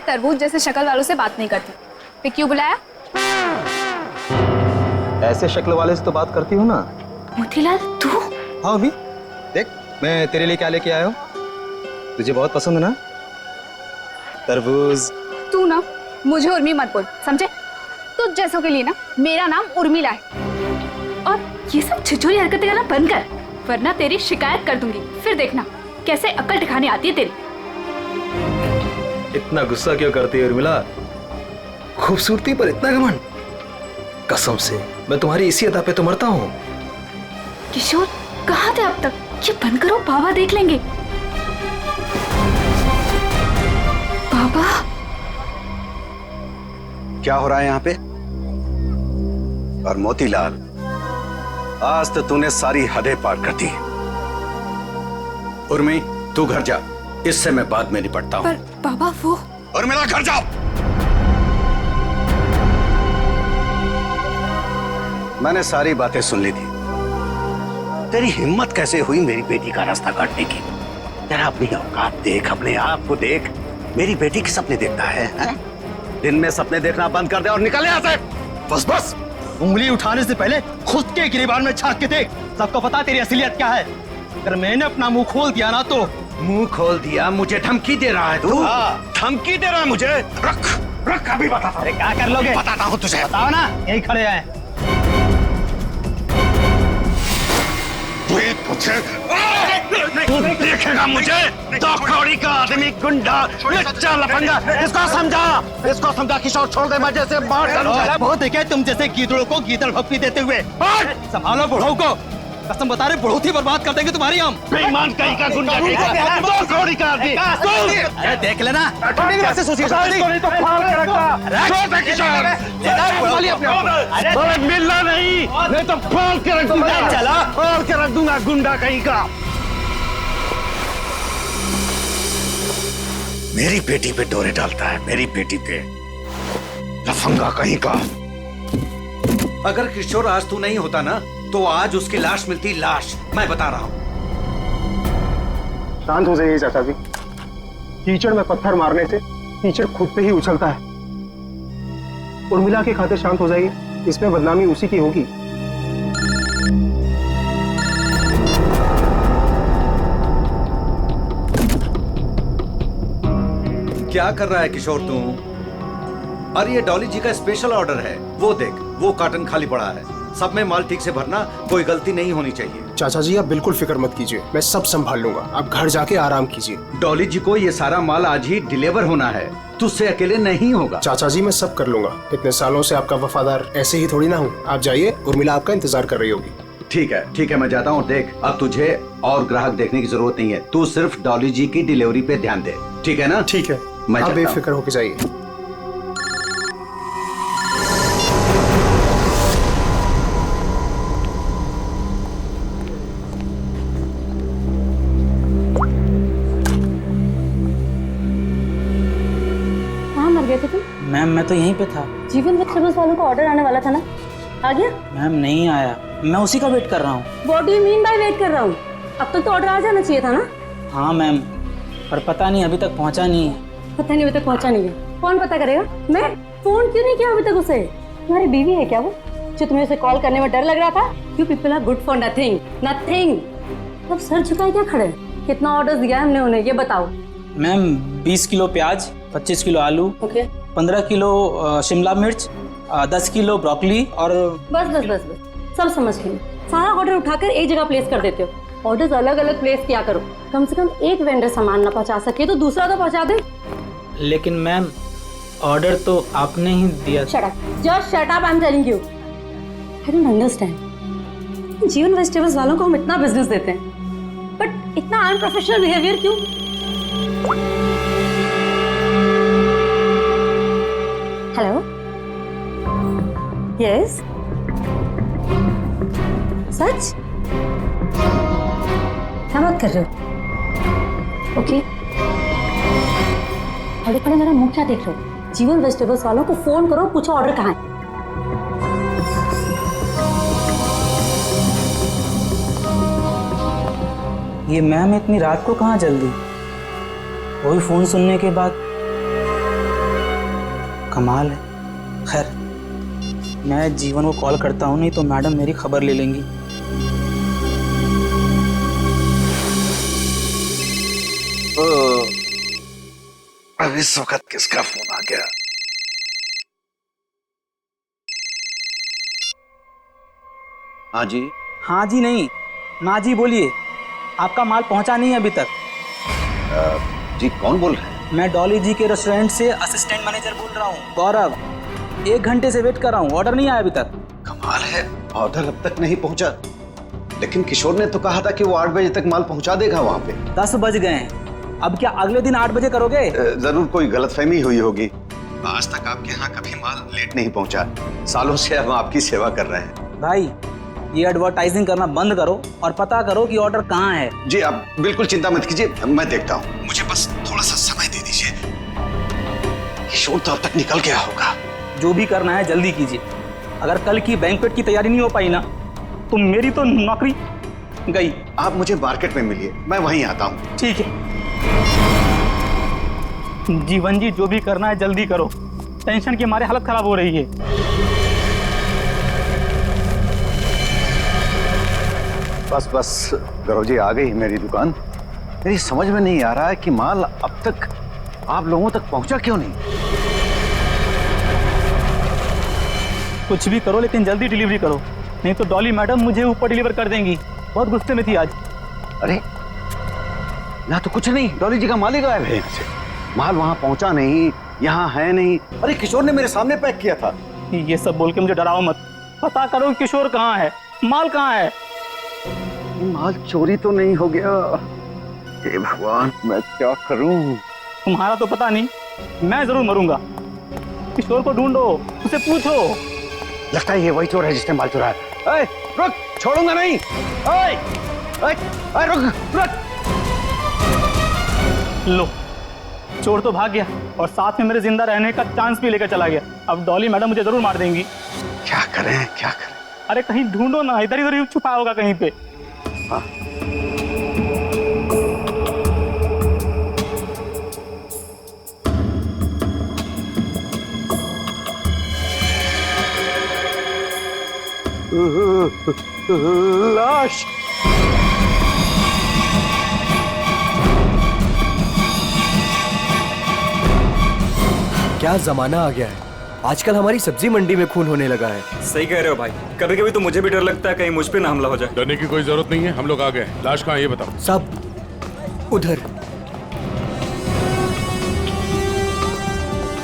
तरबूज जैसे शक्ल वालों से बात नहीं करती। फिर क्यों बुलाया? ऐसे शक्ल वाले से तो बात करती हूँ ना। मोतीलाल तू? हाँ अभी देख, मैं तेरे लिए क्या लेके आया हूँ। तुझे बहुत पसंद है ना तरबूज। तू ना मुझे उर्मी मत बोल, समझे? तुझ जैसों के लिए ना मेरा नाम उर्मिला है। और ये सब छिछोरी हरकतें करना बंद कर, वरना तेरी शिकायत कर दूंगी। फिर देखना कैसे अक्ल ठिकाने आती है तेरी। इतना गुस्सा क्यों करती है उर्मिला? खूबसूरती पर इतना घमंड? कसम से मैं तुम्हारी इसी अदा पे तो मरता हूँ। किशोर कहाँ थे अब तक? ये बंद करो, बाबा देख लेंगे। बाबा क्या हो रहा है यहाँ पे? और मोतीलाल, आज तो तूने सारी हदें पार कर दी। उर्मी तू घर जा, इससे मैं बाद में निपटता हूँ। पर बाबा वो। उर्मिला घर जाओ। मैंने सारी बातें सुन ली थी। तेरी हिम्मत कैसे हुई मेरी बेटी का रास्ता काटने की? तेरा अपनी औकात देख, अपने आप को देख। मेरी बेटी के सपने देखता है? दिन में सपने देखना बंद कर दे और निकल यहाँ से। बस बस, उंगली उठाने से पहले खुद के गिरेबान में झांक के देख। सबको पता तेरी असलियत क्या है। अगर मैंने अपना मुंह खोल दिया ना तो। मुंह खोल दिया? मुझे धमकी दे रहा है तू? हाँ। धमकी दे रहा है मुझे? रख रख, अभी बताता। अरे क्या कर लोगे? बताता हूँ तुझे। बताओ ना, यही खड़े हैं। तू देखेगा मुझे। दो कौड़ी का आदमी, गुंडा, लच्चा, लफंगा। इसको समझा किशोर, छोड़ दे, मैं जैसे मार डालूंगा। बहुत देखे तुम जैसे गीदड़ों को गीदड़ भक्ति देते हुए। संभालो बुढ़ऊ को, कसम बता रहे बहुत ही बर्बाद कर देंगे तुम्हारी हम। बेईमान कहीं का गुंडा कहीं का, दो कौड़ी का आदमी। अरे देख लेना। कैसे सोचिए? मिलना नहीं तो फाड़ के रख दूंगा। चला फाड़ के रख दूंगा, गुंडा कहीं का। मेरी बेटी पे डोरे डालता है, मेरी बेटी पे। लफंगा कहीं का। अगर किशोर आज तू नहीं होता ना तो आज उसकी लाश मिलती, लाश। मैं बता रहा हूं। शांत हो जाइए चाचा जी। कीचड़ में पत्थर मारने से कीचड़ खुद पे ही उछलता है। उर्मिला के खातिर शांत हो जाइए, इसमें बदनामी उसी की होगी। क्या कर रहा है किशोर तू? अरे ये डॉली जी का स्पेशल ऑर्डर है। वो देख, वो कार्टन खाली पड़ा है। सब में माल ठीक से भरना, कोई गलती नहीं होनी चाहिए। चाचा जी आप बिल्कुल फिक्र मत कीजिए, मैं सब संभाल लूंगा। आप घर जाके आराम कीजिए। डॉली जी को ये सारा माल आज ही डिलीवर होना है, तुझसे अकेले नहीं होगा। चाचा जी मैं सब कर लूंगा। इतने सालों से आपका वफादार ऐसे ही थोड़ी ना हूँ। आप जाइए, उर्मिला आपका इंतजार कर रही होगी। ठीक है, मैं जाता हूँ। देख, अब तुझे और ग्राहक देखने की जरूरत नहीं है। तू सिर्फ डॉली जी की डिलीवरी पे ध्यान दे, ठीक है ना? ठीक है, मैं आप चलता हूं। बेफिक्र होके जाइए। गए थे तुम? मैम मैं तो यहीं पे था। जीवन वेजिटेबल्स वालों को ऑर्डर आने वाला था ना, आ गया? मैम नहीं आया, मैं उसी का वेट कर रहा हूँ। What do you mean by wait कर रहा हूँ? अब तक तो ऑर्डर आ जाना चाहिए था ना? हाँ मैम, पर पता नहीं अभी तक पहुँचा नहीं है। पता नहीं अभी तक पहुँचा नहीं है। कौन पता करेगा? मैं फोन क्यों नहीं किया अभी तक उसे? तुम्हारी बीवी है क्या वो, जो तुम्हें उसे कॉल करने में डर लग रहा था? You people are good for nothing, nothing। अब सर झुकाए क्या खड़े? कितना ऑर्डर दिया है हमने उन्हें, ये बताओ। मैम 20 किलो प्याज, 25 किलो आलू, 15 किलो शिमला मिर्च, 10 किलो ब्रोकली और बस सब समझ गई। सारा ऑर्डर उठाकर एक जगह प्लेस कर देते हो। ऑर्डर्स अलग अलग प्लेस किया करो। कम से कम एक वेंडर सामान ना पहुंचा सके तो दूसरा तो पहुंचा दे। लेकिन मैम ऑर्डर तो आपने ही दिया। Shut up, just shut up, I am telling you. I don't understand. जीवन वेजिटेबल्स वालों को हम इतना बिजनेस देते हैं, बट इतना अनप्रोफेशनल बिहेवियर क्यों? हेलो, यस, सच? क्या बात कर रहे हो? ओके, बड़े बड़े मेरा मुंह क्या देख रहे हो? जीवन वेजिटेबल्स वालों को फोन करो, पूछो ऑर्डर कहाँ है। ये मैम इतनी रात को कहाँ जल्दी? वही फोन सुनने के बाद कमाल है। खैर, मैं जीवन को कॉल करता हूँ, नहीं तो मैडम मेरी खबर ले लेंगी। अब इस वक्त किसका फोन आ गया? हाँ जी। हाँ जी नहीं, ना जी बोलिए। आपका माल पहुंचा नहीं है अभी तक। जी कौन बोल रहे हैं? मैं डॉली जी के रेस्टोरेंट से असिस्टेंट मैनेजर बोल रहा हूँ, गौरव। 1 घंटे से वेट कर रहा हूँ, ऑर्डर नहीं आया अभी तक। कमाल है, ऑर्डर अब तक नहीं पहुंचा। लेकिन किशोर ने तो कहा था कि वो 8 बजे तक माल पहुंचा देगा वहां पे। 10 बज गए हैं, अब क्या अगले दिन 8 बजे करोगे? जरूर कोई गलतफहमी हुई होगी। आज तक आपके यहाँ कभी माल लेट नहीं पहुंचा। सालों से हम आपकी सेवा कर रहे हैं। भाई, ये एडवर्टाइजिंग करना बंद करो और पता करो कि ऑर्डर कहाँ है। जी आप बिल्कुल चिंता मत कीजिए, मैं देखता हूँ। मुझे बस थोड़ा सा समय दे दीजिए। किशोर तो अब तक निकल गया होगा। जो भी करना है जल्दी कीजिए। अगर कल की बैंक्वेट की तैयारी नहीं हो पाई ना, तो मेरी तो नौकरी गई। आप मुझे मार्केट में मिलिए, मैं वहीं आता हूँ। ठीक है जीवन जी, जो भी करना है जल्दी करो। टेंशन के मारे हालत खराब हो रही है। बस बस गौरव जी, आ गई मेरी दुकान। मेरी समझ में नहीं आ रहा है कि माल अब तक आप लोगों तक पहुंचा क्यों नहीं। कुछ भी करो लेकिन जल्दी डिलीवरी करो, नहीं तो डॉली मैडम मुझे ऊपर डिलीवर कर देंगी। बहुत गुस्से में थी आज। अरे यहाँ तो कुछ नहीं, डॉली जी का माल ही गायब है यहाँ से। माल वहां पहुंचा नहीं, यहाँ है नहीं। अरे किशोर ने मेरे सामने पैक किया था। ये सब बोल के मुझे डराओ मत। पता करो कि किशोर कहाँ है, माल कहाँ है। माल चोरी तो नहीं हो गया? हे भगवान, मैं क्या करूं? तुम्हारा तो पता नहीं, मैं जरूर मरूंगा। किशोर को ढूंढो, उसे पूछो। लगता है ये वही चोर है जिसने माल चुराया। ए, रुक, छोड़ूंगा नहीं। रुक रुक। लो, चोर तो भाग गया और साथ में मेरे जिंदा रहने का चांस भी लेकर चला गया। अब डॉली मैडम मुझे जरूर मार देंगी। क्या करें क्या करें? अरे कहीं ढूंढो ना, इधर इधर ही छुपा होगा कहीं पे। हाँ। लाश। क्या जमाना आ गया है, आजकल हमारी सब्जी मंडी में खून होने लगा है। सही कह रहे हो भाई, कभी कभी तो मुझे भी डर लगता है कहीं मुझ पे ना हमला हो जाए। डरने की कोई जरूरत नहीं है, हम लोग आ गए। लाश कहाँ है ये बताओ। सब उधर।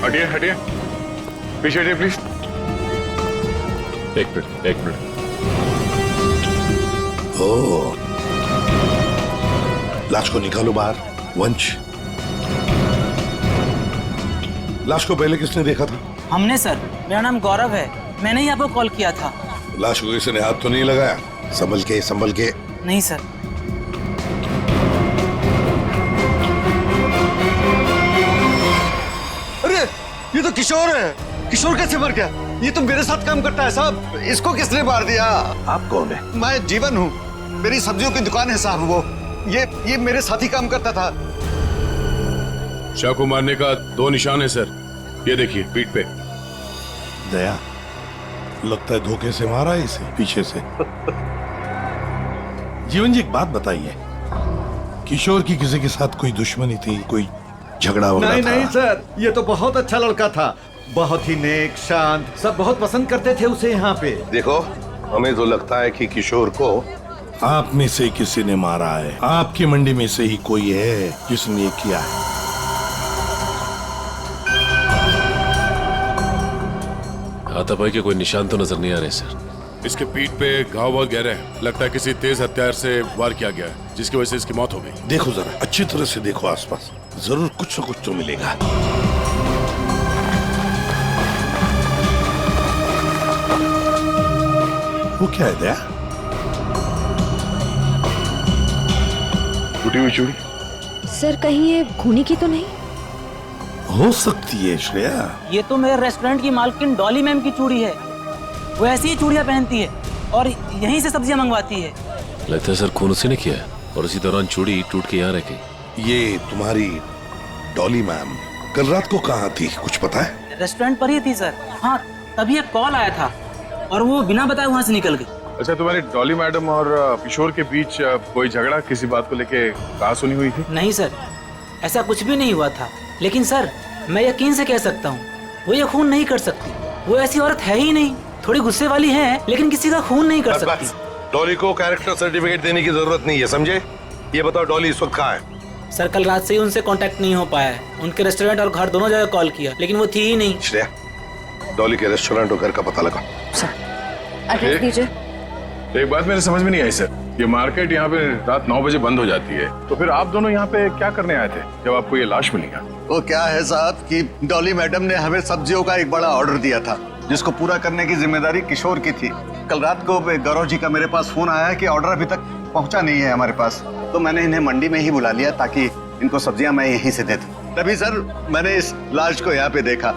हटिए हटिए, पीछे हटिए प्लीज। एक मिनट। ओह, लाश को निकालो बाहर। वंश, लाश को पहले किसने देखा था? हमने सर, मेरा नाम गौरव है, मैंने ही आपको कॉल किया था। लाश को किसी ने हाथ तो नहीं लगाया? संभल के। नहीं सर। अरे ये तो किशोर है। किशोर कैसे मर गया? ये तो मेरे साथ काम करता है साहब। इसको किसने मार दिया? आप कौन है? मैं जीवन हूँ, मेरी सब्जियों की दुकान है साहब। वो ये मेरे साथ ही काम करता था। शाह को मारने का 2 निशान है सर, ये देखिए पीठ पे। दया, लगता है धोखे से मारा है इसे पीछे से। जीवन जी एक बात बताइए, किशोर की किसी के साथ कोई दुश्मनी थी, कोई झगड़ा वगैरह था? नहीं सर, ये तो बहुत अच्छा लड़का था, बहुत ही नेक, शांत, सब बहुत पसंद करते थे उसे यहाँ पे। देखो, हमें तो लगता है कि किशोर को आप में से किसी ने मारा है। आपकी मंडी में से ही कोई है जिसने ये किया है। हाथापाई के कोई निशान तो नजर नहीं आ रहे सर। इसके पीठ पे घाव बहुत गहरे हैं, लगता है किसी तेज हथियार से वार किया गया है, जिसकी वजह से इसकी मौत हो गई। देखो जरा अच्छी तरह से देखो आसपास, जरूर कुछ न कुछ तो मिलेगा। वो क्या है दया? टूटी हुई चूड़ी? सर कहीं ये खूनी की तो नहीं? हो सकती है श्रेया। ये तो मेरे रेस्टोरेंट की मालकिन डॉली मैम की चूड़ी है। वो ऐसी ही चूड़ियां पहनती है और यहीं से सब्जियां मंगवाती है। लगता है सर खून उसी ने किया है और उसी दौरान चूड़ी टूट के यहाँ रह गई। ये तुम्हारी डॉली मैम कल रात को कहाँ थी, कुछ पता है? रेस्टोरेंट पर ही थी सर। हाँ, तभी एक कॉल आया था और वो बिना बताए वहाँ से निकल गई। अच्छा, तुम्हारी डॉली मैडम और किशोर के बीच कोई झगड़ा किसी बात को लेके कहा सुनी हुई थी? नहीं सर, ऐसा कुछ भी नहीं हुआ था। लेकिन सर, मैं यकीन से कह सकता हूँ वो ये खून नहीं कर सकती। वो ऐसी औरत है ही नहीं। थोड़ी गुस्से वाली है लेकिन किसी का खून नहीं कर सकती। डॉली को कैरेक्टर सर्टिफिकेट देने की जरूरत नहीं है, समझे? ये बताओ डॉली इस वक्त कहाँ है? सर, कल रात से ही उनसे कांटेक्ट नहीं हो पाया है। उनके रेस्टोरेंट और घर दोनों जगह कॉल किया लेकिन वो थी ही नहीं। श्रेया, डॉली के रेस्टोरेंट और घर का पता लगा। एड्रेस दीजिए। एक बात मेरे समझ में नहीं आई सर, ये मार्केट यहाँ पे रात 9 बजे बंद हो जाती है, तो फिर आप दोनों यहाँ पे क्या करने आए थे जब आपको ये लाश मिली? वो क्या है साहब कि डॉली मैडम ने हमें सब्जियों का एक बड़ा ऑर्डर दिया था जिसको पूरा करने की जिम्मेदारी किशोर की थी। कल रात को गौरव जी का मेरे पास फोन आया कि ऑर्डर अभी तक पहुंचा नहीं है हमारे पास, तो मैंने इन्हें मंडी में ही बुला लिया ताकि इनको सब्जियां मैं यहीं से दे दूं। तभी सर मैंने इस लाश को यहाँ पे देखा।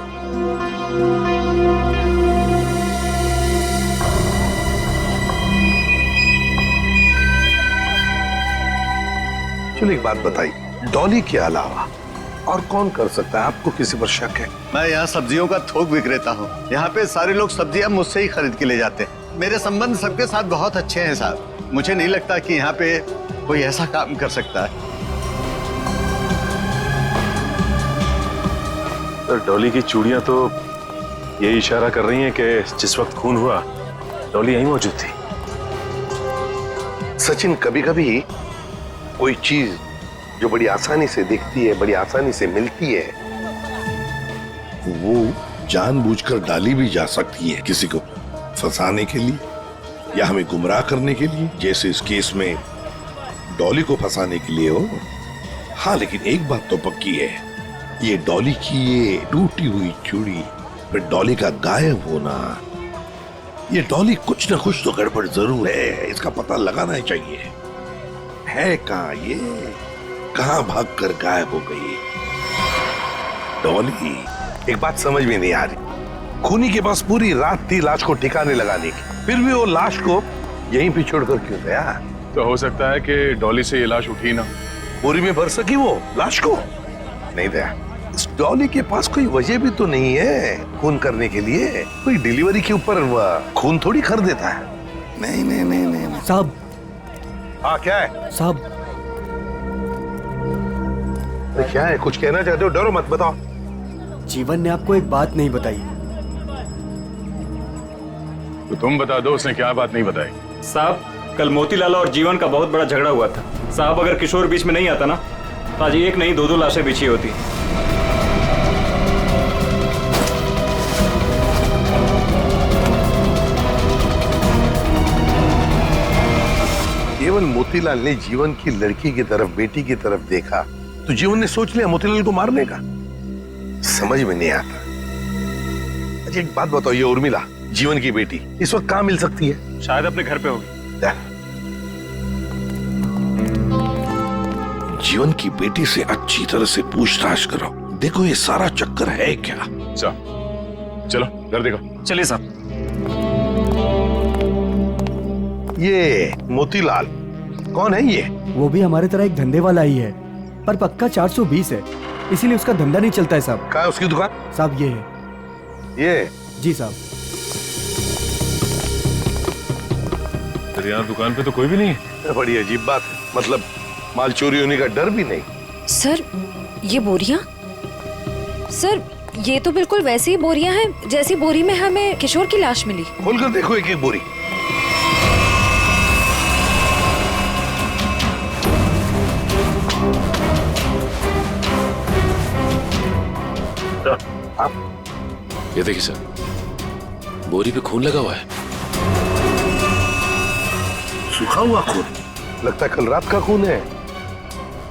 चलो एक बात बताइए, डॉली के अलावा और कौन कर सकता है? आपको किसी पर शक है? मैं यहाँ सब्जियों का थोक विक्रेता हूँ। यहाँ पे सारे लोग सब्जियां मुझसे ही खरीद के ले जाते हैं। मेरे संबंध सबके साथ बहुत अच्छे हैं साहब। मुझे नहीं लगता कि यहाँ पे कोई ऐसा काम कर सकता है। तो डॉली की चूड़ियां तो यही इशारा कर रही हैं कि जिस वक्त खून हुआ डॉली यहीं मौजूद थी। सचिन, कभी कभी कोई चीज जो बड़ी आसानी से दिखती है, बड़ी आसानी से मिलती है, वो जानबूझकर डाली भी जा सकती है किसी को फंसाने के लिए या हमें गुमराह करने के लिए, जैसे इस केस में डॉली को फंसाने के लिए हो। हाँ, लेकिन एक बात तो पक्की है, ये डॉली की ये टूटी हुई चूड़ी पर डॉली का गायब होना, ये डॉली कुछ ना कुछ तो गड़बड़ जरूर है। इसका पता लगाना ही चाहिए। है कहाँ ये? कहाँ भागकर गायब हो गई डॉली? एक बात समझ में नहीं आ रही, खूनी के पास पूरी रात थी लाश को ठिकाने लगाने की, फिर भी वो लाश को यहीं पे छोड़कर क्यों गया? तो हो सकता है कि डॉली से ये लाश उठी ना, बोरी में भर सकी वो लाश को? नहीं दया, इस डॉली के पास कोई वजह भी तो नहीं है खून करने के लिए। कोई डिलीवरी के ऊपर खून थोड़ी कर देता है। नहीं नहीं नहीं नहीं साहब। हाँ, क्या है साहब? क्या है? कुछ कहना चाहते हो? डरो मत, बताओ। जीवन ने आपको एक बात नहीं बताई। तो तुम बता दो, उसने क्या बात नहीं बताई? साहब, कल मोतीलाल और जीवन का बहुत बड़ा झगड़ा हुआ था। साहब, अगर किशोर बीच में नहीं आता ना तो आज एक नहीं दो लाशें बिछी होती। केवल मोतीलाल ने जीवन की लड़की की तरफ, बेटी की तरफ देखा तो जीवन ने सोच लिया मोतीलाल को मारने का। समझ में नहीं आता। अच्छा एक बात बताओ, ये उर्मिला जीवन की बेटी इस वक्त कहाँ मिल सकती है? शायद अपने घर पे होगी। जीवन की बेटी से अच्छी तरह से पूछताछ करो, देखो ये सारा चक्कर है क्या। चलो घर देखो। चलिए साहब। ये मोतीलाल कौन है? ये वो भी हमारे तरह एक धंधे वाला ही है, पर पक्का 420 है, इसीलिए उसका धंधा नहीं चलता है साहब। कहाँ है उसकी दुकान? साहब ये है। ये? जी साहब। तेरे यहाँ दुकान पे तो कोई भी नहीं है? बड़ी अजीब बात है, मतलब माल चोरी होने का डर भी नहीं। सर, ये बोरियां? सर, ये तो बिल्कुल वैसी ही बोरियां हैं जैसी बोरी में हमें किशोर की लाश मिली। खोलकर देखो एक एक बोरी। ये देखिए सर, बोरी पे खून लगा हुआ है। सूखा हुआ खून? लगता है कल रात का खून है।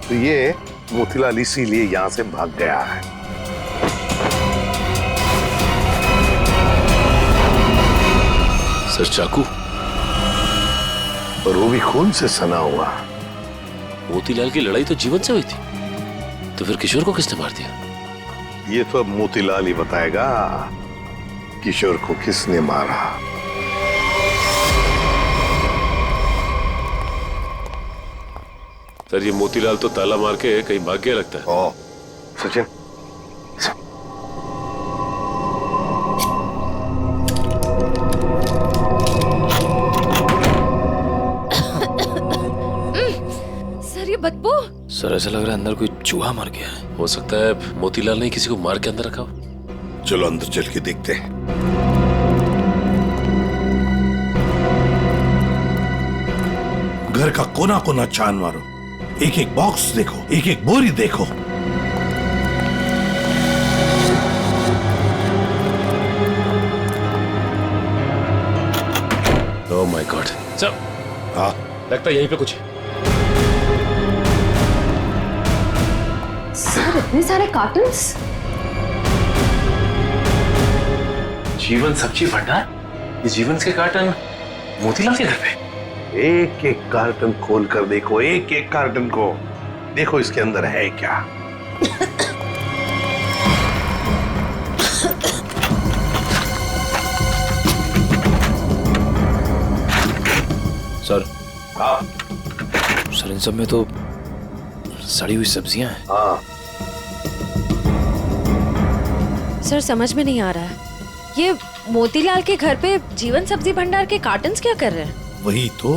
तो ये मोतीलाल इसीलिए यहाँ से भाग गया है। सर, चाकू? और वो भी खून से सना हुआ। मोतीलाल की लड़ाई तो जीवन से हुई थी, तो फिर किशोर को किसने मार दिया? ये तो अब मोतीलाल ही बताएगा किशोर को किसने मारा। सर, ये मोतीलाल तो ताला मार के कहीं भाग गया लगता है। ओ, सचिन बदबू। सर ऐसा लग रहा है अंदर कोई चूहा मर गया है। हो सकता है मोतीलाल ने किसी को मार के अंदर रखा हो। चलो अंदर चल के देखते हैं। घर का कोना कोना छान मारो, एक एक बॉक्स देखो, एक एक बोरी देखो। ओह माय गॉड सर, हाँ लगता है यहीं पे कुछ है। सर इतने सारे कार्टन्स। जीवन सब्जी भंडार, ये जीवन के कार्टन मोतीलाल के घर पे। एक एक कार्टन खोल कर देखो, एक एक कार्टन को देखो, इसके अंदर है क्या। सर हाँ सर, इन सब में तो सड़ी हुई सब्जियां हैं। हाँ सर समझ में नहीं आ रहा है, ये मोतीलाल के घर पे जीवन सब्जी भंडार के कार्टन्स क्या कर रहे हैं? वही तो।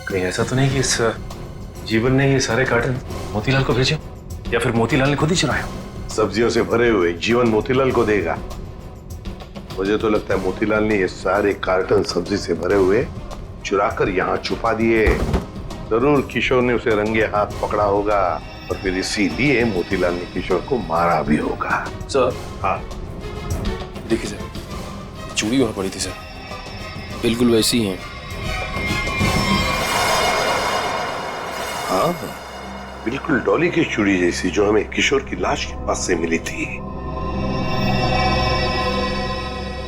कहीं ऐसा तो नहीं कि इस जीवन ने ये सारे कार्टन मोतीलाल को भेजे, या फिर मोतीलाल ने खुद ही चुराए? सब्जियों से भरे हुए जीवन मोतीलाल को देगा। मुझे तो लगता है मोतीलाल ने ये सारे कार्टन सब्जी से भरे हुए चुराकर यहाँ छुपा दिए। जरूर किशोर ने उसे रंगे हाथ पकड़ा होगा और फिर इसीलिए मोतीलाल ने किशोर को मारा भी होगा। सर हाँ देखिए सर, चूड़ी वहां पड़ी थी सर, बिल्कुल वैसी है। हाँ बिल्कुल डॉली की चूड़ी जैसी, जो हमें किशोर की लाश के पास से मिली थी।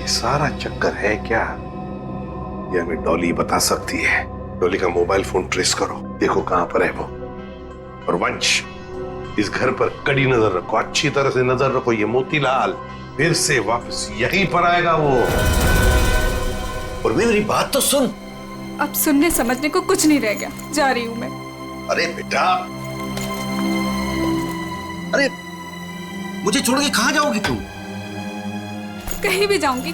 ये सारा चक्कर है क्या, ये हमें डॉली बता सकती है। डॉली का मोबाइल फोन ट्रेस करो, देखो कहां पर है वो। और वंश, इस घर पर कड़ी नजर रखो, अच्छी तरह से नजर रखो। ये मोतीलाल फिर से वापस यहीं पर आएगा वो। और मेरी बात तो सुन। अब सुनने समझने को कुछ नहीं रह गया, जा रही हूँ मैं। अरे बेटा, अरे मुझे छोड़ के कहाँ जाओगी तुम? कहीं भी जाऊंगी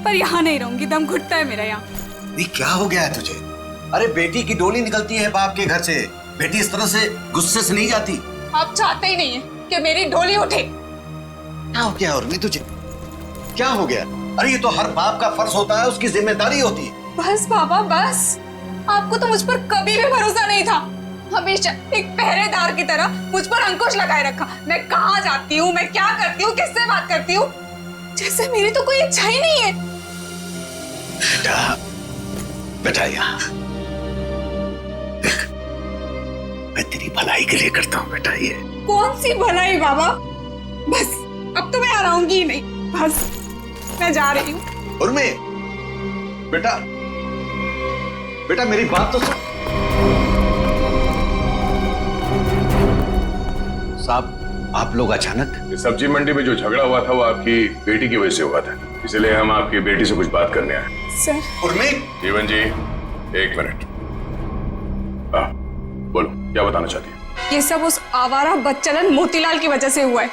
पर यहाँ नहीं रहूंगी, दम घुटता है मेरा यहाँ। ये क्या हो गया है तुझे? अरे बेटी की डोली निकलती है बाप के घर से, बेटी इस तरह से गुस्से से नहीं जाती। आप चाहते ही नहीं है कि मेरी डोली उठे। क्या हो गया उर्मी तुझे? क्या हो गया? अरे ये तो हर बाप का फर्ज होता है, उसकी जिम्मेदारी होती है। बस बाबा बस, आपको तो मुझ पर कभी भी भरोसा नहीं था। हमेशा एक पहरेदार की तरह मुझ पर अंकुश लगाए रखा। मैं कहाँ जाती हूँ, मैं क्या करती हूँ, किससे बात करती हूँ, जैसे मेरी तो कोई इच्छा ही नहीं है। बेटा, बेटा यहाँ देख, मैं तेरी भलाई के लिए करता हूँ बेटा। ये कौन सी भलाई बाबा, बस अब तो मैं आऊंगी ही नहीं, बस मैं जा रही हूँ। उर्मी, बेटा बेटा मेरी बात तो सुन। साहब, आप लोग अचानक? इस सब्जी मंडी में जो झगड़ा हुआ था वो आपकी बेटी की वजह से हुआ था, इसलिए हम आपकी बेटी से कुछ बात करने आए। सर। उर्मी। जीवन जी, एक मिनट। बोलो, क्या बताना चाहती है? ये सब उस आवारा बदचलन मोतीलाल की वजह से हुआ है।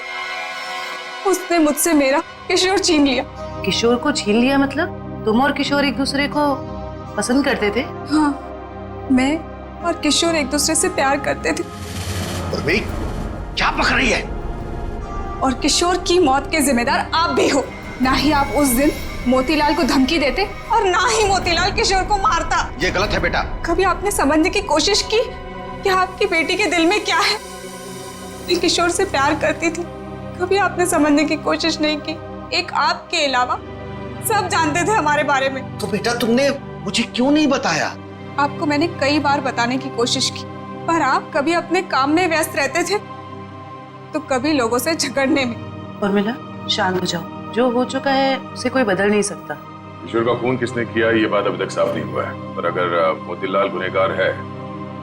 उसने मुझसे मेरा किशोर छीन लिया। किशोर को छीन लिया मतलब तुम और किशोर एक दूसरे को पसंद करते थे? हाँ, मैं और किशोर एक दूसरे से प्यार करते थे। उर्मी, क्या पक रही है? और किशोर की मौत के जिम्मेदार आप भी हो। ना ही आप उस दिन मोतीलाल को धमकी देते और ना ही मोतीलाल किशोर को मारता। ये गलत है बेटा। कभी आपने समझने की कोशिश की कि आपकी बेटी के दिल में क्या है? मैं किशोर से प्यार करती थी, कभी आपने समझने की कोशिश नहीं की। एक आपके अलावा सब जानते थे हमारे बारे में। तो बेटा तुमने मुझे क्यों नहीं बताया? आपको मैंने कई बार बताने की कोशिश की, पर आप कभी अपने काम में व्यस्त रहते थे तो कभी लोगों से झगड़ने में। उर्मिला, शांत हो जाओ, जो हो चुका है उसे कोई बदल नहीं सकता। किशोर का खून किसने किया ये बात अभी तक साफ नहीं हुआ है, पर अगर मोतीलाल गुनहगार है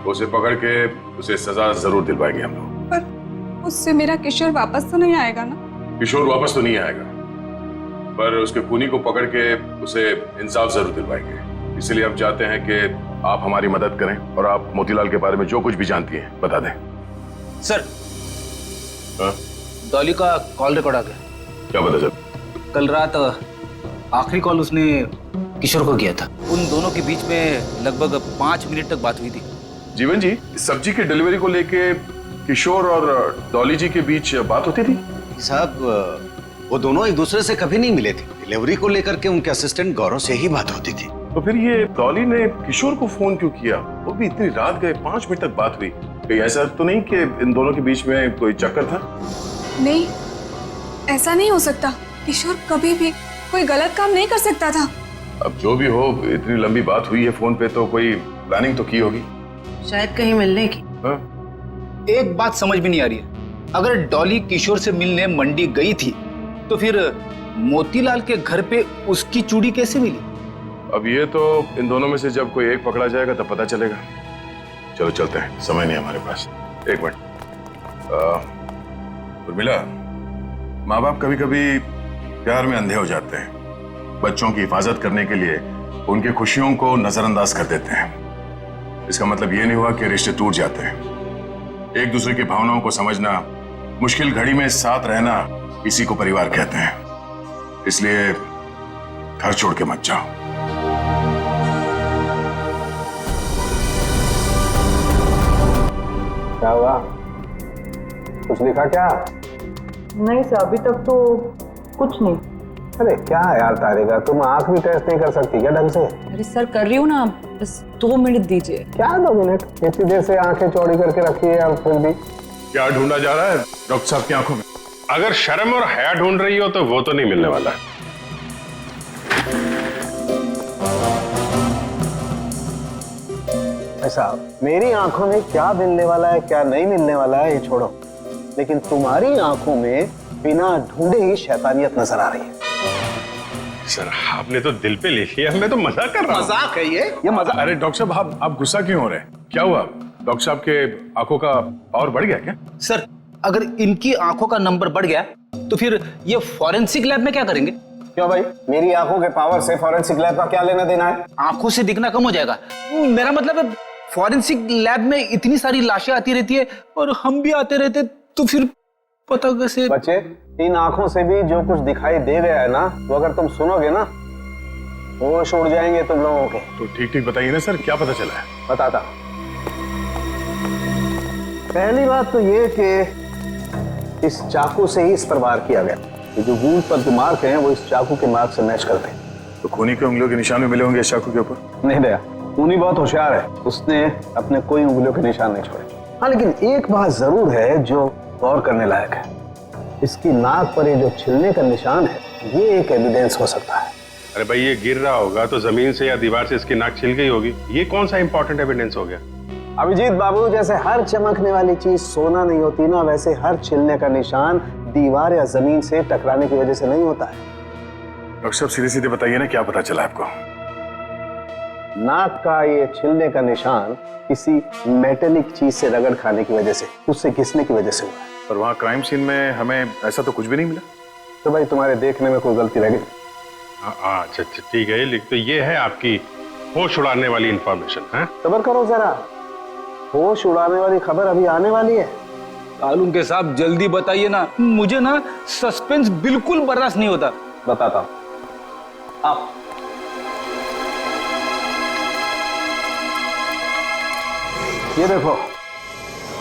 तो उसे पकड़ के उसे सजा जरूर दिलवाएंगे हम लोग। पर उससे मेरा किशोर वापस तो नहीं आएगा ना? किशोर वापस तो नहीं आएगा, पर उसके खूनी को पकड़ के उसे इंसाफ जरूर दिलवाएंगे। इसलिए हम चाहते हैं कि आप हमारी मदद करें और आप मोतीलाल के बारे में जो कुछ भी जानती हैं बता दें। सर, डॉली का कॉल रिकॉर्ड आ गया। क्या पता चल? कल रात आखिरी कॉल उसने किशोर को किया था। उन दोनों के बीच में लगभग 5 मिनट तक बात हुई थी। जीवन जी, सब्जी की डिलीवरी को लेके किशोर और डॉली जी के बीच बात होती थी? साहब वो दोनों एक दूसरे से कभी नहीं मिले थे। डिलीवरी को लेकर के उनके असिस्टेंट गौरव से ही बात होती थी। तो फिर ये डॉली ने किशोर को फोन क्यों किया? वो भी इतनी रात गए, 5 मिनट तक बात हुई। कहीं ऐसा तो नहीं कि इन दोनों के बीच में कोई चक्कर था? नहीं, ऐसा नहीं हो सकता। किशोर कभी भी कोई गलत काम नहीं कर सकता था। अब जो भी हो, इतनी लंबी बात हुई है फोन पे तो कोई प्लानिंग तो की होगी। शायद कहीं मिलने की। हाँ? एक बात समझ में नहीं आ रही है, अगर डॉली किशोर से मिलने मंडी गई थी तो फिर मोतीलाल के घर पे उसकी चूड़ी कैसे मिली? अब ये तो इन दोनों में से जब कोई एक पकड़ा जाएगा तब पता चलेगा। चलो चलते हैं, समय नहीं हमारे पास। एक मिनट, उर्मिला, माँ बाप कभी कभी प्यार में अंधे हो जाते हैं। बच्चों की हिफाजत करने के लिए उनकी खुशियों को नजरअंदाज कर देते हैं। इसका मतलब ये नहीं हुआ कि रिश्ते टूट जाते हैं। एक दूसरे की भावनाओं को समझना, मुश्किल घड़ी में साथ रहना, इसी को परिवार कहते हैं। इसलिए घर छोड़ के मत जाओ। क्या हुआ? कुछ दिखा क्या? नहीं सर, अभी तक तो कुछ नहीं। अरे क्या यार तारिका, तुम आंख भी टेस्ट नहीं कर सकती क्या ढंग से? अरे सर कर रही हूँ ना, बस 2 मिनट दीजिए। क्या 2 मिनट? इतनी देर से आंखें चौड़ी करके रखी है अब फिर भी। क्या ढूंढा जा रहा है डॉक्टर साहब की आंखों में? अगर शर्म और हया ढूंढ रही हो तो वो तो नहीं मिलने वाला है। ऐसा मेरी आंखों में क्या मिलने वाला है क्या नहीं मिलने वाला है ये छोड़ो, लेकिन तुम्हारी आंखों में बिना ढूंढे ही शैतानियत नजर आ रही है। सर आपने तो दिल पे ले लिया, मैं तो मजाक कर रहा हूँ। मजाक है ये मजाक। अरे डॉक्टर साहब आप गुस्सा क्यों हो रहे हैं? क्या हुआ? डॉक्टर साहब के आंखों का पावर बढ़ गया क्या? सर अगर इनकी आंखों का नंबर बढ़ गया तो फिर ये फॉरेंसिक लैब में क्या करेंगे? क्यों भाई, मेरी आंखों के पावर से फॉरेंसिक लैब का क्या लेना देना है? आंखों से दिखना कम हो जाएगा। मेरा मतलब है फॉरेंसिक लैब में इतनी सारी लाशें आती रहती है और हम भी आते रहते, तो फिर पता कैसे? बच्चे, इन आंखों से भी जो कुछ दिखाई दे गया है ना, वो अगर तुम सुनोगे ना, होश उड़ जाएंगे तुम लोगों के। तो ठीक ठीक बताइए ना सर, क्या पता चला है? बताता। पहली बात तो ये कि इस चाकू से ही इस पर वार किया गया। ये जो वूंड पर जो मार्क हैं वो इस चाकू के मार्क से मैच करते हैं। तो खूनी के उंगलियों के निशान भी मिले होंगे इस चाकू के ऊपर? नहीं दया, खूनी बहुत होशियार है, उसने अपने कोई उंगलियों के निशान नहीं छोड़े। हाँ लेकिन एक बात जरूर है जो गौर करने लायक है, इसकी नाक पर ये जो छिलने का निशान है, ये एक एविडेंस हो सकता है। अरे भाई ये गिर रहा होगा तो जमीन से या दीवार से इसकी नाक छिल गई होगी, ये कौन सा इंपॉर्टेंट एविडेंस हो गया? अभिजीत बाबू, जैसे हर चमकने वाली चीज सोना नहीं होती ना, वैसे हर छिलने का निशान दीवार या जमीन से टकराने की वजह से नहीं होता है। डॉक्टर साहब सीधे सीधे बताइए ना, क्या पता चला आपको? नाक का ये छिलने का निशान किसी मेटेलिक चीज से रगड़ खाने की वजह से, उससे घिसने की वजह से हुआ है। और वहाँ क्राइम सीन में हमें ऐसा तो कुछ भी नहीं मिला। तो भाई तुम्हारे देखने में कोई गलती रह गई? अच्छा ठीक है, लिख तो ये है आपकी होश उड़ाने वाली इंफॉर्मेशन है। सब्र करो जरा, होश उड़ाने वाली खबर अभी आने वाली है। तालुम के साहब जल्दी बताइए ना, मुझे ना सस्पेंस बिल्कुल बर्दाश्त नहीं होता। बताता हूं। आप ये देखो,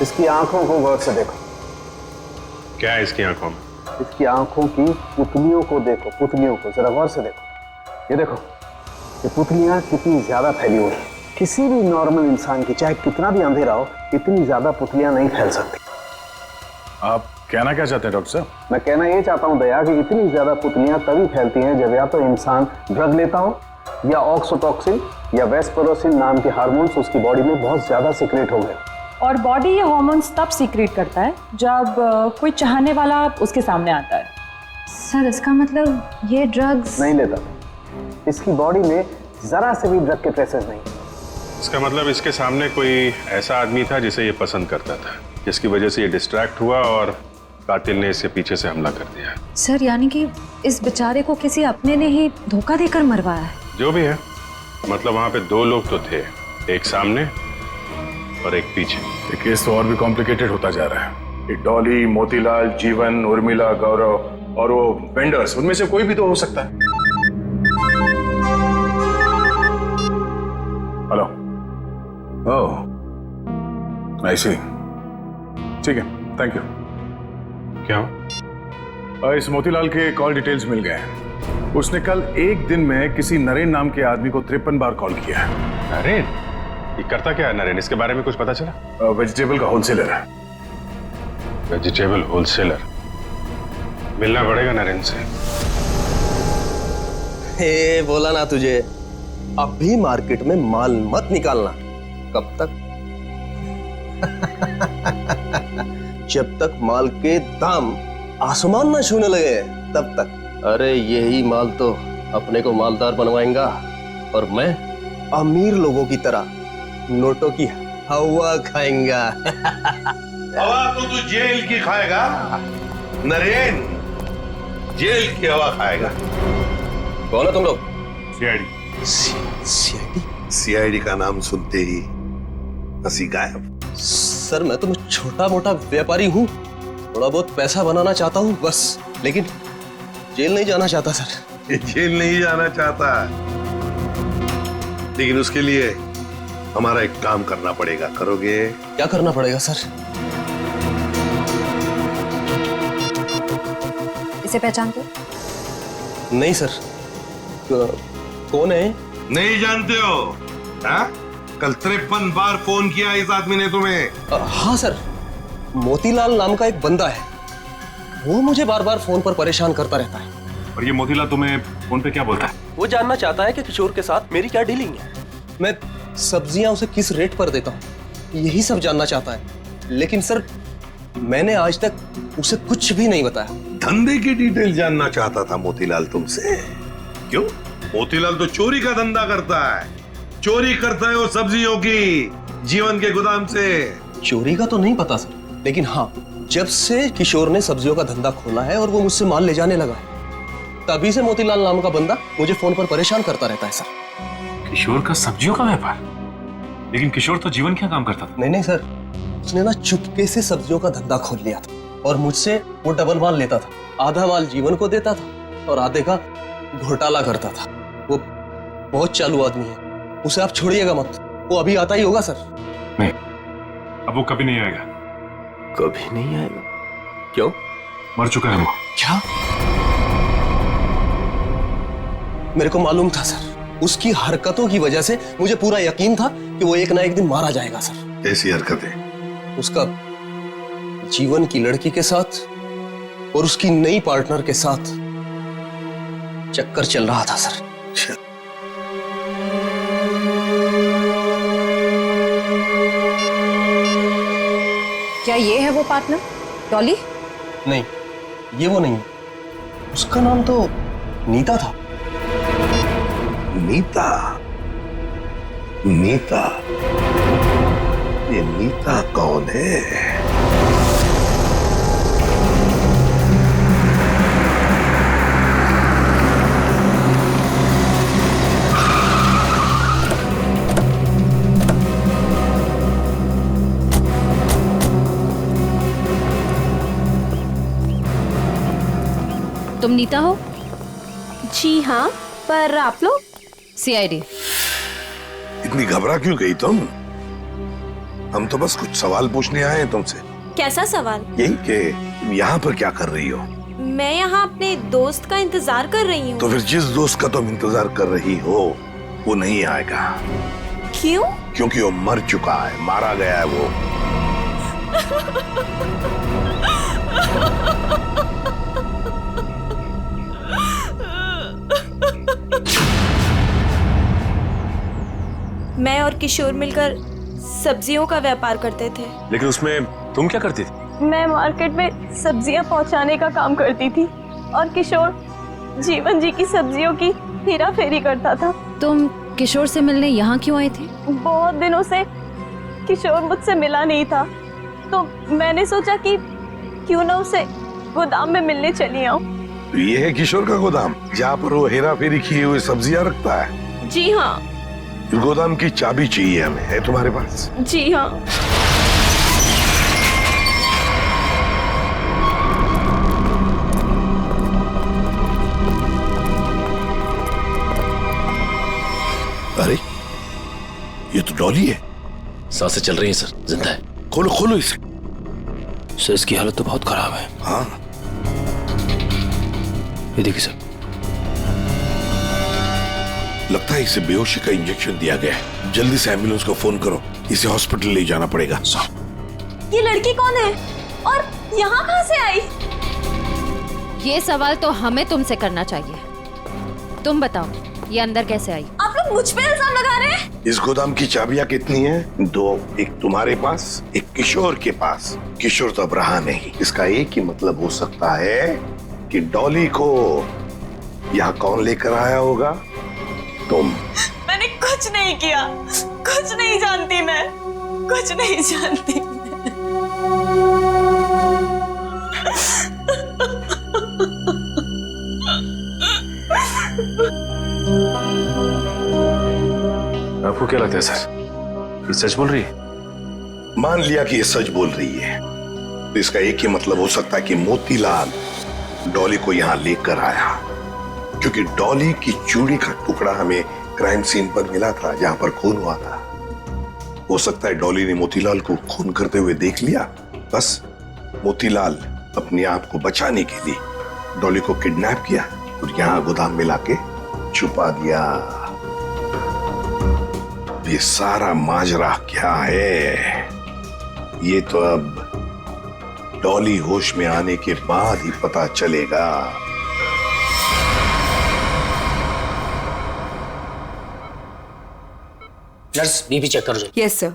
इसकी आंखों को गौर से देखो। क्या है इसकी आंखों में? इसकी आंखों की पुतलियों को देखो, पुतलियों को जरा गौर से देखो। ये देखो, ये पुतलियां कितनी ज्यादा फैली हुई हैं। किसी भी नॉर्मल इंसान की, चाहे कितना भी अंधेरा हो, इतनी ज्यादा पुतलियां नहीं फैल सकती। आप कहना क्या चाहते हैं डॉक्टर साहब? मैं कहना ये चाहता हूं दया कि इतनी ज्यादा पुतलियां तभी फैलती हैं जब या तो इंसान ड्रग लेता हो, या ऑक्सीटोसिन या वेस्परोसिन नाम के हार्मोन्स उसकी बॉडी में बहुत ज्यादा सीक्रेट हो गए। और बॉडी ये हार्मोन्स तब सीक्रेट करता है जब कोई चाहने वाला उसके सामने आता है। सर इसका मतलब ये ड्रग्स नहीं लेता, इसकी बॉडी में जरा से भी ड्रग के ट्रेसेस नहीं। इसका मतलब इसके सामने कोई ऐसा आदमी था जिसे ये पसंद करता था, जिसकी वजह से ये डिस्ट्रैक्ट हुआ और कातिल ने इसके पीछे से हमला कर दिया। सर यानी कि इस बेचारे को किसी अपने ने ही धोखा देकर मरवाया है। जो भी है, मतलब वहां पे 2 लोग तो थे, एक सामने और एक पीछे। ये केस तो और भी कॉम्प्लिकेटेड होता जा रहा है। ये डॉली, मोतीलाल, जीवन, उर्मिला, गौरव और वो वेंडर्स, उनमें से कोई भी तो हो सकता है। हेलो, ओह ऐसे ही। ठीक है, थैंक यू। क्या? इस मोतीलाल के कॉल डिटेल्स मिल गए हैं। उसने कल एक दिन में किसी नरेन नाम के आदमी को 53 बार कॉल किया है। नरेन? ये करता क्या है नरेन? इसके बारे में कुछ पता चला? वेजिटेबल का होलसेलर है। Vegetable wholesaler? मिलना पड़ेगा नरेन से। हे बोला ना तुझे, अभी मार्केट में माल मत निकालना। कब तक? जब तक माल के दाम आसमान ना छूने लगे तब तक। अरे यही माल तो अपने को मालदार बनवाएगा और मैं अमीर लोगों की तरह नोटों की हवा खाएंगा। हवा तो तू जेल की खाएगा नरेन, जेल की हवा खाएगा। कौन है तुम लोग? सीआईडी। सीआईडी? सीआईडी का नाम सुनते ही हंसी गायब। सर मैं तो छोटा मोटा व्यापारी हूँ, थोड़ा बहुत पैसा बनाना चाहता हूँ बस, लेकिन जेल नहीं जाना चाहता सर। जेल नहीं जाना चाहता, लेकिन उसके लिए हमारा एक काम करना पड़ेगा। करोगे? क्या करना पड़ेगा सर? इसे पहचानते हो? नहीं सर। कौन है? नहीं जानते हो? हाँ? कल 53 बार फोन किया इस आदमी ने तुम्हें। हाँ सर, मोतीलाल नाम का एक बंदा है, वो मुझे बार बार फोन पर परेशान करता रहता है। और ये मोतीलाल तुम्हें फोन पे क्या बोलता है? वो जानना चाहता है कि किशोर के साथ मेरी क्या डीलिंग है, मैं सब्जियां उसे किस रेट पर देता हूँ, यही सब जानना चाहता है। लेकिन सर मैंने आज तक उसे कुछ भी नहीं बताया। धंधे की डिटेल जानना चाहता था मोतीलाल तुमसे। क्यों? मोतीलाल तो चोरी का धंधा करता है। चोरी करता है वो सब्जियों की, जीवन के गोदाम से। चोरी का तो नहीं पता सर, लेकिन हाँ, जब से किशोर ने सब्जियों का धंधा खोला है और वो मुझसे माल ले जाने लगा है, तभी से मोतीलाल नाम का बंदा मुझे फोन पर परेशान करता रहता है सर। किशोर का सब्जियों का व्यापार? लेकिन किशोर तो जीवन क्या काम करता था? नहीं सर, उसने ना चुपके से सब्जियों का धंधा खोल लिया था और मुझसे वो डबल माल लेता था। आधा माल जीवन को देता था और आधे का घोटाला करता था। वो बहुत चालू आदमी है, उसे आप छोड़िएगा मत, वो अभी आता ही होगा सर। नहीं, अब वो कभी नहीं आएगा। कभी नहीं आएगा? क्यों? मर चुका है वो। क्या? मेरे को मालूम था सर, उसकी हरकतों की वजह से मुझे पूरा यकीन था कि वो एक ना एक दिन मारा जाएगा सर। कैसी हरकतें? उसका जीवन की लड़की के साथ और उसकी नई पार्टनर के साथ चक्कर चल रहा था सर। क्या ये है वो पार्टनर, डॉली? नहीं, ये वो नहीं, उसका नाम तो नीता था। नीता? नीता? ये नीता कौन है? तुम नीता हो? जी हाँ, पर आप लोग? सीआईडी। इतनी घबरा क्यों गई तुम? हम तो बस कुछ सवाल पूछने आए हैं तुमसे। कैसा सवाल? यही कि यहाँ पर क्या कर रही हो? मैं यहाँ अपने दोस्त का इंतजार कर रही हूँ। तो फिर जिस दोस्त का तुम इंतजार कर रही हो वो नहीं आएगा। क्यों? क्योंकि वो मर चुका है, मारा गया है वो। मैं और किशोर मिलकर सब्जियों का व्यापार करते थे। लेकिन उसमें तुम क्या करती थी? मैं मार्केट में सब्जियां पहुंचाने का काम करती थी और किशोर जीवन जी की सब्जियों की हेरा फेरी करता था। तुम किशोर से मिलने यहाँ क्यों आई थी? बहुत दिनों से किशोर मुझसे मिला नहीं था, तो मैंने सोचा कि क्यों ना उसे गोदाम में मिलने चली आऊं। ये है किशोर का गोदाम, जहाँ पर वो हेरा फेरी किए हुए सब्जियां रखता है? जी हाँ। गोदाम की चाबी चाहिए हमें, है तुम्हारे पास? जी हाँ। अरे ये तो डॉली है। सांसें चल रही हैं सर, जिंदा है। खोलो खोलो इसे। सर इसकी हालत तो बहुत खराब है। हाँ ये देखिए सर, लगता है इसे बेहोशी का इंजेक्शन दिया गया है। जल्दी से एम्बुलेंस को फोन करो, इसे हॉस्पिटल ले जाना पड़ेगा। ये लड़की कौन है और यहाँ कहाँ से आई? ये सवाल तो हमें तुमसे करना चाहिए। तुम बताओ, ये अंदर कैसे आई? आप लोग मुझ पे इल्जाम लगा रहे हैं? इस गोदाम की चाबियां कितनी हैं? 2, एक तुम्हारे पास, एक किशोर के पास। किशोर तो अब रहा नहीं। इसका एक ही मतलब हो सकता है कि डॉली को यहाँ कौन लेकर आया होगा? तुम। मैंने कुछ नहीं किया, कुछ नहीं जानती मैं, कुछ नहीं जानती। आपको क्या लगता है सर, ये सच बोल रही है? मान लिया कि ये सच बोल रही है, तो इसका एक ही मतलब हो सकता है कि मोतीलाल डॉली को यहाँ लेकर आया, क्योंकि डॉली की चूड़ी का टुकड़ा हमें क्राइम सीन पर मिला था, जहां पर खून हुआ था। हो सकता है डॉली ने मोतीलाल को खून करते हुए देख लिया। बस मोतीलाल अपने आप को बचाने के लिए डॉली को किडनैप किया और यहाँ गोदाम में लाके छुपा दिया। ये सारा माजरा क्या है, ये तो अब डॉली होश में आने के बाद ही पता चलेगा। नर्स बीपी चेक कर दो। Yes sir.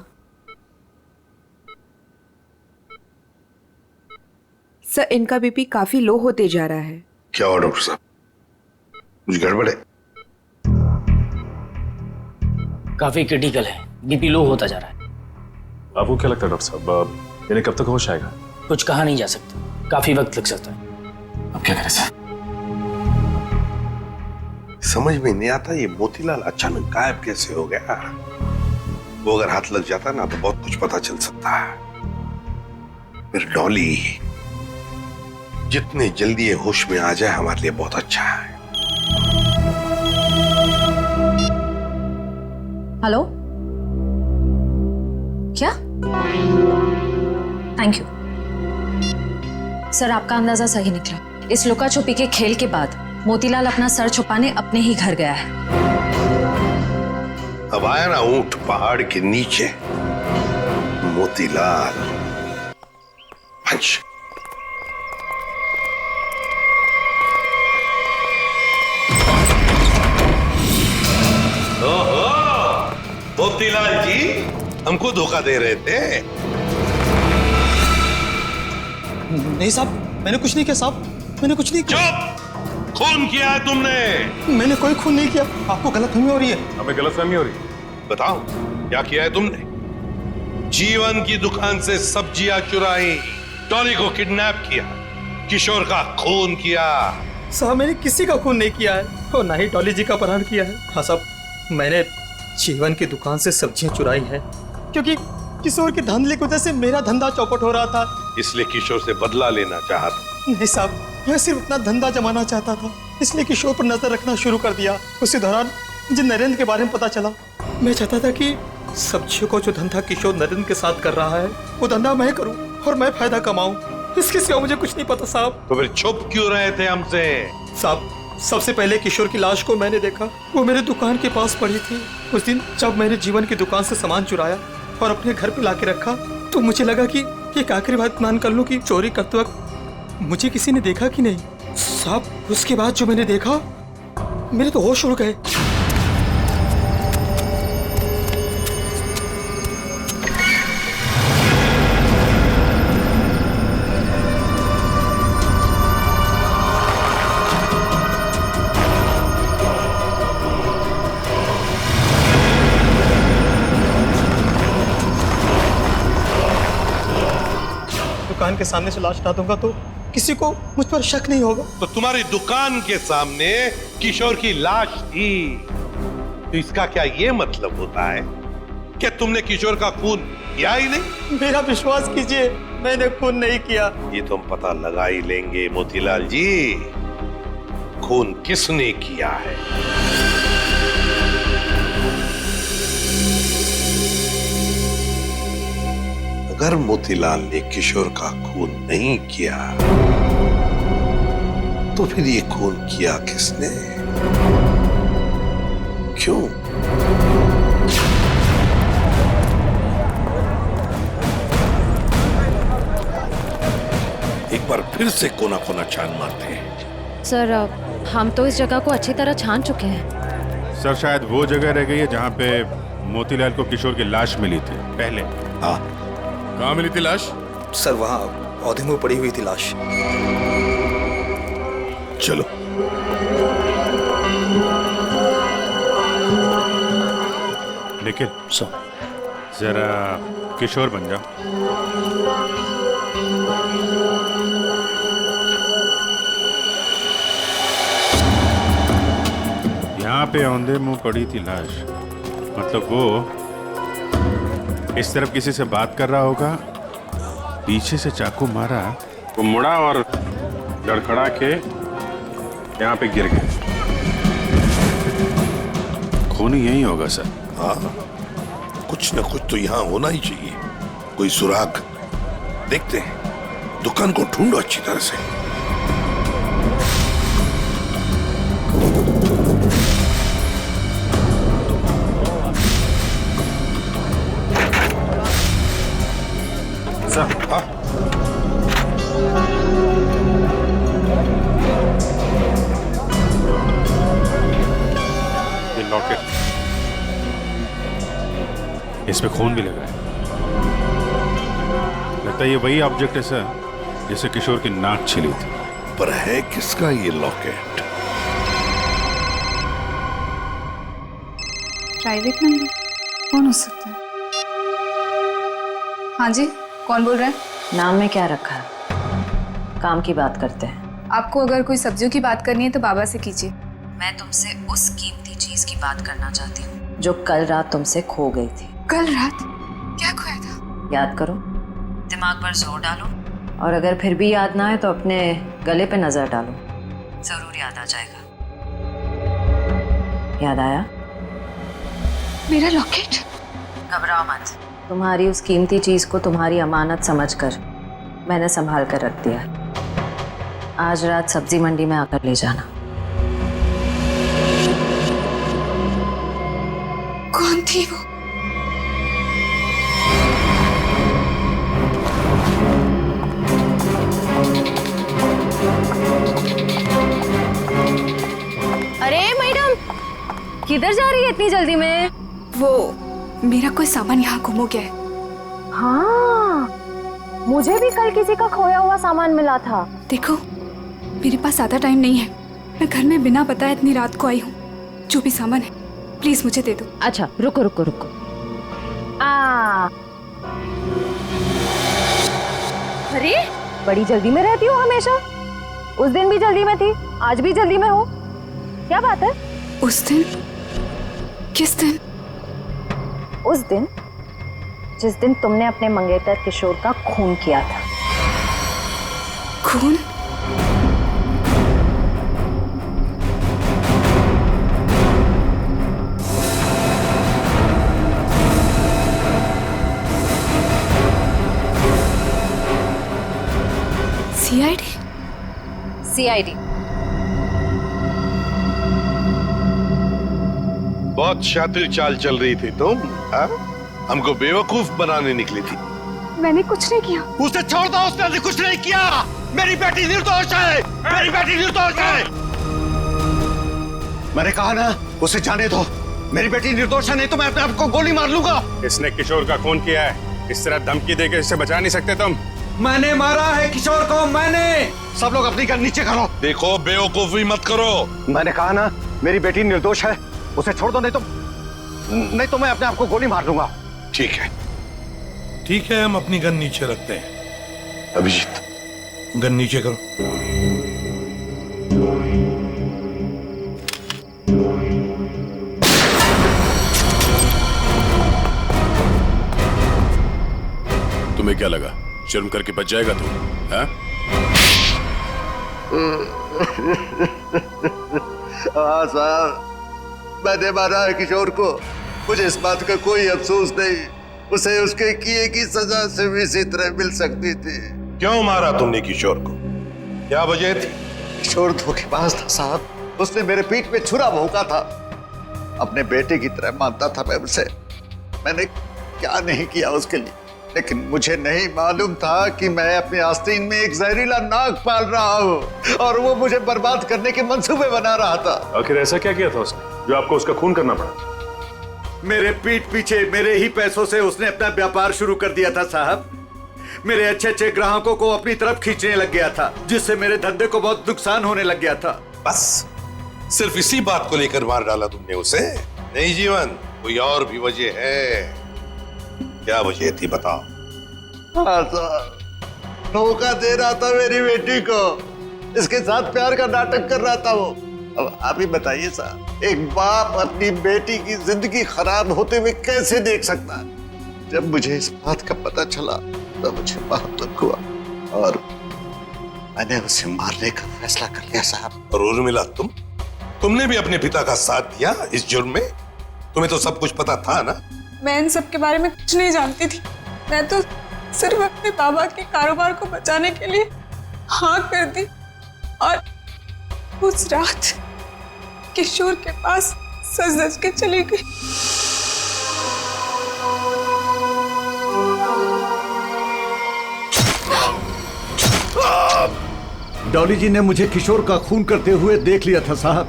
सर इनका बीपी काफी लो होते जा रहा है। क्या हुआ डॉक्टर साहब, कुछ गड़बड़ है? काफी क्रिटिकल है, बीपी लो होता जा रहा है। आपको क्या लगता है डॉक्टर साहब, इन्हें कब तक होश आएगा? कुछ कहा नहीं जा सकता, काफी वक्त लग सकता है। अब क्या करें सर? समझ में नहीं आता ये मोतीलाल अचानक गायब कैसे हो गया। वो अगर हाथ लग जाता ना तो बहुत कुछ पता चल सकता है। फिर डॉली जितने जल्दी ये होश में आ जाए हमारे लिए बहुत अच्छा है। हेलो, क्या? थैंक यू सर, आपका अंदाजा सही निकला। इस लुका छुपी के खेल के बाद मोतीलाल अपना सर छुपाने अपने ही घर गया है। अब आया ना ऊंट पहाड़ के नीचे, मोतीलाल। पंच। ओहो, मोतीलाल जी हमको धोखा दे रहे थे। नहीं साहब, मैंने कुछ नहीं किया साहब, मैंने कुछ नहीं किया। चुप! खून किया है तुमने। मैंने कोई खून नहीं किया, आपको गलतफहमी हो रही है। हमें गलतफहमी हो रही है। बताओ क्या किया है तुमने? जीवन की दुकान से सब्जियां चुराई, डॉली को किडनैप किया, किशोर का खून किया। साहब मैंने किसी का खून नहीं किया है और ना ही डॉली जी का अपहरण किया है। हाँ साहब, मैंने जीवन की दुकान से सब्जियां चुराई है क्योंकि किशोर के धांधली की वजह से मेरा धंधा चौपट हो रहा था, इसलिए किशोर से बदला लेना चाहता। नहीं साहब, मैं सिर्फ अपना धंधा जमाना चाहता था, इसलिए किशोर पर नजर रखना शुरू कर दिया। उसी दौरान मुझे नरेंद्र के बारे में पता चला। मैं चाहता था कि सब्जियों को जो धंधा किशोर नरेंद्र के साथ कर रहा है वो धंधा मैं करूं और मैं फायदा कमाऊं। इसके सिवा मुझे कुछ नहीं पता साहब। तो फिर छुप क्यों रहे थे हमसे? साहब सबसे पहले किशोर की लाश को मैंने देखा, वो मेरे दुकान के पास पड़ी थी। उस दिन जब मैंने जीवन की दुकान से सामान चुराया और अपने घर पे लाके रखा तो मुझे लगा कि एक आखिरी बात मान कर लूं कि चोरी करते वक्त मुझे किसी ने देखा कि नहीं। साहब उसके बाद जो मैंने देखा, मेरे तो होश उड़ गए। दुकान के सामने से लाश हटा दूंगा तो किसी को मुझ पर शक नहीं होगा। तो तुम्हारी दुकान के सामने किशोर की लाश थी, तो इसका क्या ये मतलब होता है कि तुमने किशोर का खून किया ही नहीं? मेरा विश्वास कीजिए, मैंने खून नहीं किया। ये तो हम पता लगा ही लेंगे मोतीलाल जी, खून किसने किया है। अगर मोतीलाल ने किशोर का खून नहीं किया तो फिर ये खून किया किसने? क्यों? एक बार फिर से कोना कोना छान मारते हैं। सर हम तो इस जगह को अच्छी तरह छान चुके हैं। सर शायद वो जगह रह गई है जहाँ पे मोतीलाल को किशोर की लाश मिली थी पहले। हाँ, कहाँ मिली थी लाश? सर वहाँ पौधे में पड़ी हुई थी लाश। चलो। निखिल जरा किशोर बन जा। यहाँ पे औंधे मुंह पड़ी थी लाश, मतलब वो इस तरफ किसी से बात कर रहा होगा, पीछे से चाकू मारा, वो मुड़ा और लड़खड़ा के यहाँ पे गिर गया। खून यही होगा सर। हाँ, कुछ न कुछ तो यहाँ होना ही चाहिए, कोई सुराग। देखते हैं, दुकान को ढूंढो अच्छी तरह से। सर, हाँ? ये लॉकेट, इसमें खून भी लगा है। लगता है ये वही ऑब्जेक्ट है सर जिसे किशोर की नाक छिली थी। पर है किसका ये लॉकेट? प्राइवेट नंबर कौन हो सकता है? हाँ जी, कौन बोल रहा है? नाम में क्या रखा है? काम की बात करते हैं। आपको अगर कोई सब्जियों की बात करनी है तो बाबा से कीजिए। मैं तुमसे उस कीमती चीज की बात करना चाहती हूँ जो कल रात तुमसे खो गई थी। कल रात क्या खोया था? याद करो, दिमाग पर जोर डालो, और अगर फिर भी याद ना आए तो अपने गले पे नजर डालो, जरूर याद आ जाएगा। याद आया? मेरा लॉकेट? घबराओ मत, तुम्हारी उस कीमती चीज को तुम्हारी अमानत समझकर मैंने संभाल कर रख दिया। आज रात सब्जी मंडी में आकर ले जाना। कौन थी वो? अरे मैडम, किधर जा रही है इतनी जल्दी में? वो मेरा कोई सामान यहाँ गुम हो गया है। हाँ, मुझे भी कल किसी का खोया हुआ सामान मिला था। देखो, मेरे पास ज़्यादा टाइम नहीं है, मैं घर में बिना बताए इतनी रात को आई हूँ। जो भी सामान है प्लीज मुझे दे दो। अच्छा रुको रुको रुको। अरे बड़ी जल्दी में रहती हो हमेशा। उस दिन भी जल्दी में थी, आज भी जल्दी में हो, क्या बात है? उस दिन? किस दिन? उस दिन जिस दिन तुमने अपने मंगेतर किशोर का खून किया था। खून? सीआईडी? सीआईडी। बहुत शातिर चाल चल रही थी तुम, हाँ? हमको बेवकूफ बनाने निकली थी। मैंने कुछ नहीं किया। उसे छोड़ दो, उसने कुछ नहीं किया। मेरी बेटी निर्दोष है, मेरी बेटी निर्दोष है। मैंने कहा ना, उसे जाने दो। मेरी बेटी निर्दोष है, नहीं तो मैं अपने आप को गोली मार लूंगा। इसने किशोर का खून किया है, इस तरह धमकी देकर इससे बचा नहीं सकते तुम। मैंने मारा है किशोर को, मैंने। सब लोग अपनी गन नीचे करो। देखो, बेवकूफी मत करो। मैंने कहा ना, मेरी बेटी निर्दोष है, उसे छोड़ दो, नहीं तो मैं अपने आप को गोली मार लूंगा। ठीक है, ठीक है, हम अपनी गन नीचे रखते हैं। अभिजीत, गन नीचे करो। तुम्हें क्या लगा, शर्म करके बच जाएगा तू? हाँ? हाँ साहब, मैंने मारा है किशोर को। मुझे इस बात का कोई अफसोस नहीं, उसे उसके किए की सजा से भी इसी तरह मिल सकती थी। क्यों मारा तुमने किशोर को? क्या वजह थी? किशोर धोखेबाज था साहब। उसने मेरे पीठ पे छुरा भोंका था। अपने बेटे की तरह मानता था मैं उसे। मैंने क्या नहीं किया उसके लिए, लेकिन मुझे नहीं मालूम था कि मैं अपने आस्तीन में एक जहरीला नाग पाल रहा हूँ और वो मुझे बर्बाद करने के मंसूबे बना रहा था। आखिर ऐसा क्या किया था उसने जो आपको उसका खून करना पड़ा? मेरे पीठ पीछे मेरे ही पैसों से उसने अपना व्यापार शुरू कर दिया था साहब। मेरे अच्छे अच्छे ग्राहकों को अपनी तरफ खींचने लग गया था, जिससे मेरे धंधे को बहुत नुकसान होने लग गया था। बस सिर्फ इसी बात को लेकर मार डाला तुमने उसे? नहीं जीवन, कोई और भी वजह है। क्या वजह थी बताओ? हाँ साहब, धोखा दे रहा था मेरी बेटी को। इसके साथ प्यार का नाटक कर रहा था वो। अब आप ही बताइए साहब, एक बाप अपनी बेटी की जिंदगी खराब होते हुए कैसे देख सकता है? जब मुझे इस बात का पता चला तो मुझे बहुत दुख हुआ और मैंने उसे मारने का फैसला कर लिया साहब। और उर्मिला, तुमने भी अपने पिता का साथ दिया इस जुर्म में? तुम्हें तो सब कुछ पता था ना? मैं इन सब के बारे में कुछ नहीं जानती थी। मैं तो सिर्फ अपने बाबा के कारोबार को बचाने के लिए हाँ कर दी और उस रात किशोर के पास सज धज के चली गई। डॉली जी ने मुझे किशोर का खून करते हुए देख लिया था साहब।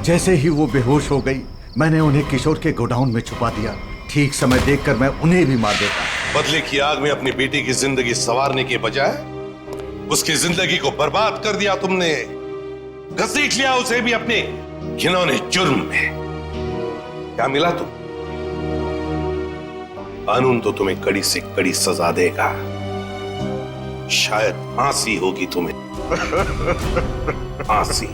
जैसे ही वो बेहोश हो गई, मैंने उन्हें किशोर के गोडाउन में छुपा दिया। ठीक समय देखकर मैं उन्हें भी मार देता। बदले की आग में अपनी बेटी की जिंदगी संवारने के बजाय उसकी जिंदगी को बर्बाद कर दिया तुमने। घसीट लिया उसे भी अपने घिनौने जुर्म में। क्या मिला तुम? कानून तो तुम्हें कड़ी से कड़ी सजा देगा। शायद फांसी होगी तुम्हें। फांसी।